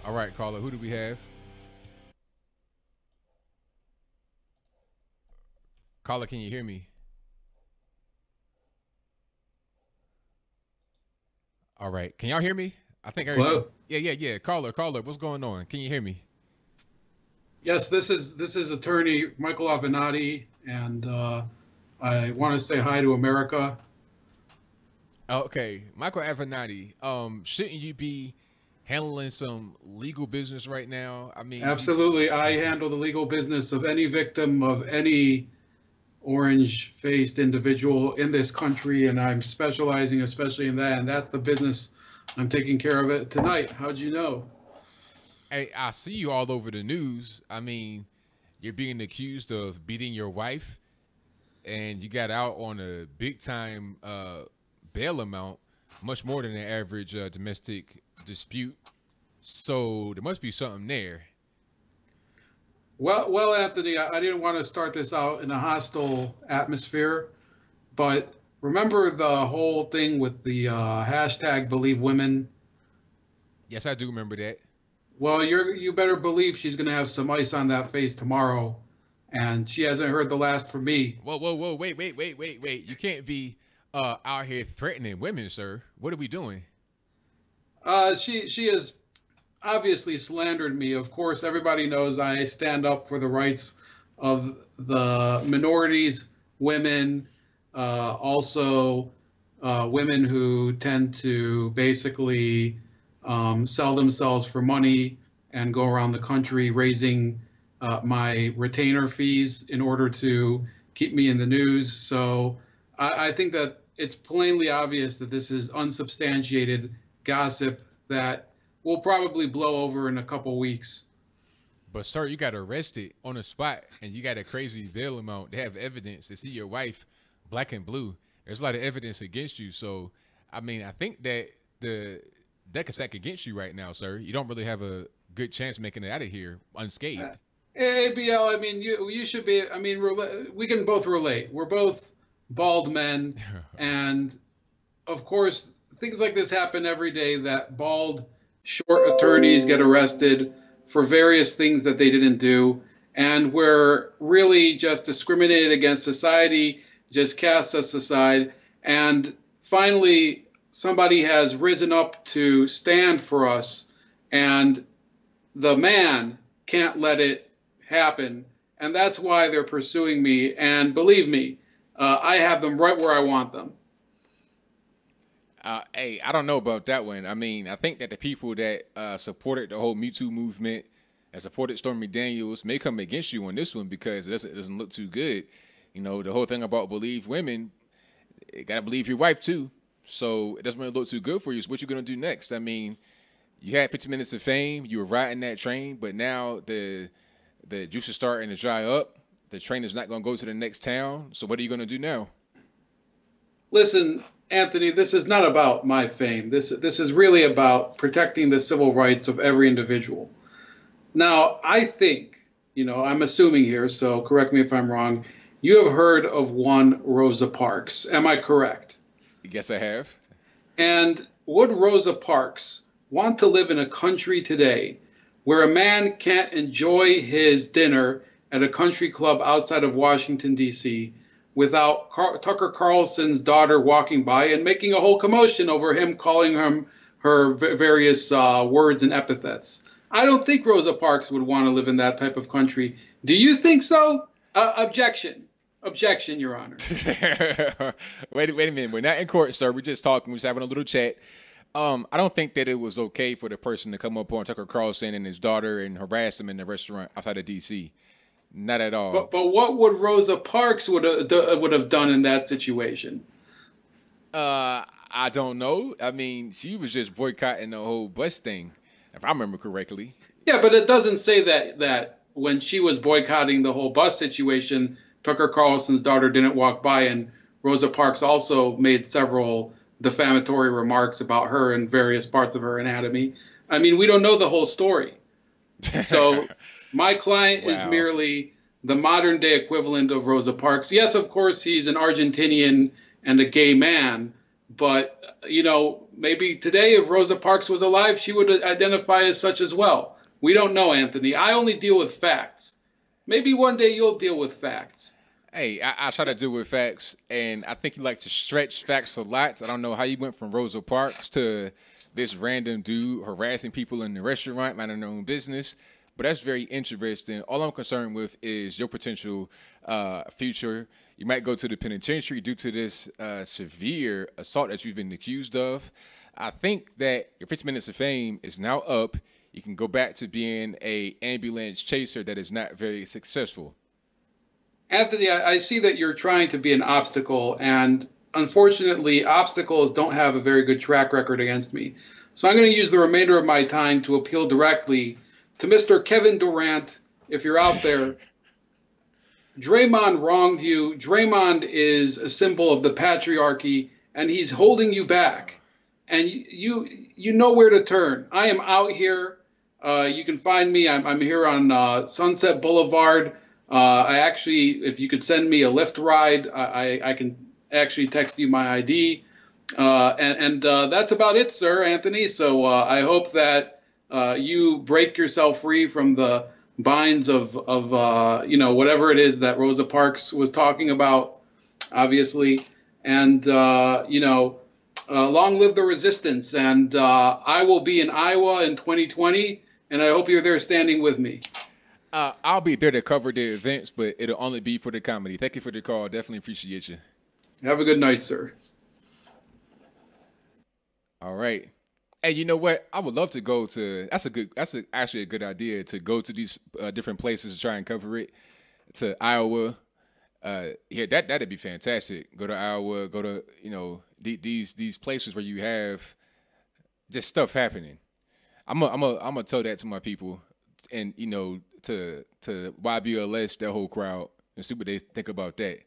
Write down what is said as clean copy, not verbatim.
All right, caller, who do we have? Caller, can you hear me? All right, can y'all hear me? I think everything. Hello. Yeah. Caller, what's going on? Can you hear me? Yes, this is attorney Michael Avenatti, and I want to say hi to America. Okay, Michael Avenatti. Shouldn't you be handling some legal business right now? I mean, you. Absolutely, I handle the legal business of any victim of any orange-faced individual in this country, and I'm specializing especially in that, and that's the business I'm taking care of it tonight. How'd you know? Hey, I see you all over the news. I mean, you're being accused of beating your wife, and you got out on a big time bail amount, much more than the average domestic dispute. So there must be something there. Well, Anthony, I didn't want to start this out in a hostile atmosphere, but remember the whole thing with the hashtag Believe Women. Yes, I do remember that. Well, you better believe she's gonna have some ice on that face tomorrow, and she hasn't heard the last from me. Whoa, wait. You can't be out here threatening women, sir. What are we doing? She has obviously slandered me. Of course, everybody knows I stand up for the rights of the minorities, women, also women who tend to basically sell themselves for money and go around the country raising my retainer fees in order to keep me in the news. So I think that it's plainly obvious that this is unsubstantiated gossip that will probably blow over in a couple weeks. But sir, you got arrested on the spot, and you got a crazy bail amount. They have evidence to see your wife, black and blue. There's a lot of evidence against you. So, I mean, I think that the deck is stacked against you right now, sir. You don't really have a good chance making it out of here unscathed. ABL, I mean, you should be. I mean, we can both relate. We're both bald men, and of course, things like this happen every day. That bald, short attorneys get arrested for various things that they didn't do, and we're really just discriminated against. Society just casts us aside, and finally, somebody has risen up to stand for us, and the man can't let it happen, and that's why they're pursuing me. And believe me, I have them right where I want them. Hey, I don't know about that one. I mean, I think that the people that supported the whole Me Too movement and supported Stormy Daniels may come against you on this one because it doesn't look too good. You know, the whole thing about believe women, you gotta believe your wife too. So it doesn't really look too good for you. So what you gonna do next? I mean, you had 15 minutes of fame. You were riding that train, but now the juice is starting to dry up. The train is not gonna go to the next town. So what are you gonna do now? Listen, Anthony, this is not about my fame. This is really about protecting the civil rights of every individual. Now, I think, I'm assuming here, so correct me if I'm wrong. You have heard of one Rosa Parks. Am I correct? Yes, I have. And would Rosa Parks want to live in a country today where a man can't enjoy his dinner at a country club outside of Washington, D.C., without Tucker Carlson's daughter walking by and making a whole commotion over him calling her various words and epithets? I don't think Rosa Parks would want to live in that type of country. Do you think so? Objection. Objection, Your Honor. Wait a minute. We're not in court, sir. We're just talking. We're just having a little chat. I don't think that it was okay for the person to come up on Tucker Carlson and his daughter and harass him in the restaurant outside of D.C. Not at all. But what would Rosa Parks would have done in that situation? I don't know. I mean, she was just boycotting the whole bus thing, if I remember correctly. Yeah, but it doesn't say that when she was boycotting the whole bus situation, Tucker Carlson's daughter didn't walk by, and Rosa Parks also made several defamatory remarks about her and various parts of her anatomy. I mean, we don't know the whole story. So my client is merely the modern day equivalent of Rosa Parks. Yes, of course, he's an Argentinian and a gay man, But, maybe today, if Rosa Parks was alive, she would identify as such as well. We don't know, Anthony. I only deal with facts. Maybe one day you'll deal with facts. Hey, I try to deal with facts, and I think you like to stretch facts a lot. I don't know how you went from Rosa Parks to this random dude harassing people in the restaurant, minding their own business. But that's very interesting. All I'm concerned with is your potential future. You might go to the penitentiary due to this severe assault that you've been accused of. I think that your 15 minutes of fame is now up. You can go back to being a ambulance chaser that is not very successful. Anthony, I see that you're trying to be an obstacle, and unfortunately, obstacles don't have a very good track record against me. So I'm going to use the remainder of my time to appeal directly to Mr. Kevin Durant. If you're out there, Draymond wronged you. Draymond is a symbol of the patriarchy, and he's holding you back. And you know where to turn. I am out here. You can find me. I'm here on Sunset Boulevard. I actually, if you could send me a Lyft ride, I can actually text you my ID. And that's about it, sir, Anthony. So I hope that you break yourself free from the binds of whatever it is that Rosa Parks was talking about, obviously. And long live the resistance. And I will be in Iowa in 2020, and I hope you're there standing with me. I'll be there to cover the events, but it'll only be for the comedy. Thank you for the call. Definitely appreciate you. Have a good night, sir. All right. Hey, you know what? I would love to go to. Actually a good idea to go to these different places to try and cover it. To Iowa. Yeah, that'd be fantastic. Go to Iowa. Go to these places where you have just stuff happening. I'm gonna tell that to my people, and to YBLS, that whole crowd, and see what they think about that.